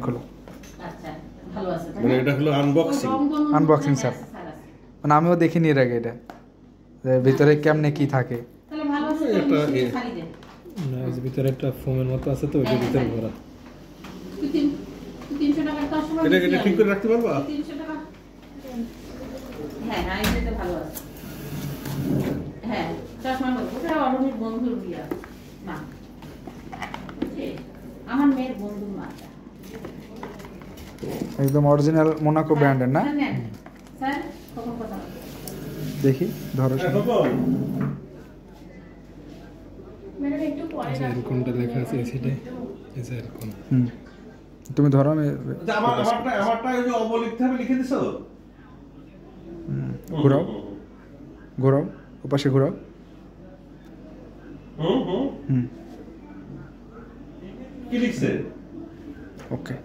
খোলো। আচ্ছা ভালো আছে মানে এটা হলো আনবক্সিং। আনবক্সিং স্যার, মানে আমিও দেখিনি এর আগে এটা যে ভিতরে কেমনে কি থাকে। তাহলে ভালো আছে এটা খালি দেন না, এর ভিতরে একটা ফোমের মতো আছে তো ওইটার ভিতরে ভরা। 300 টাকা তো আসলে এটা ঠিক করে রাখতে পারবা? 300 টাকা। হ্যাঁ হ্যাঁ এটা ভালো আছে। হ্যাঁ চশমা হলো ওটা অরুণের বন্ধুর বিয়া মা, আমার মেয়ের বন্ধুর মা, একদম অরিজিনাল মোনাকো ব্র্যান্ডের না? স্যার কখন কথা দেখি ধরো ম্যাডাম একটু পরে এরকমটা লেখা আছে এসিডে, এই যে এরকম। তুমি ধরো আমি আমারটা ওই যে অবলিখতে হবে লিখে দিছো। ঘোরাও ঘোরাও ওপাশে ঘোরাও। কি লিখছে? ওকে।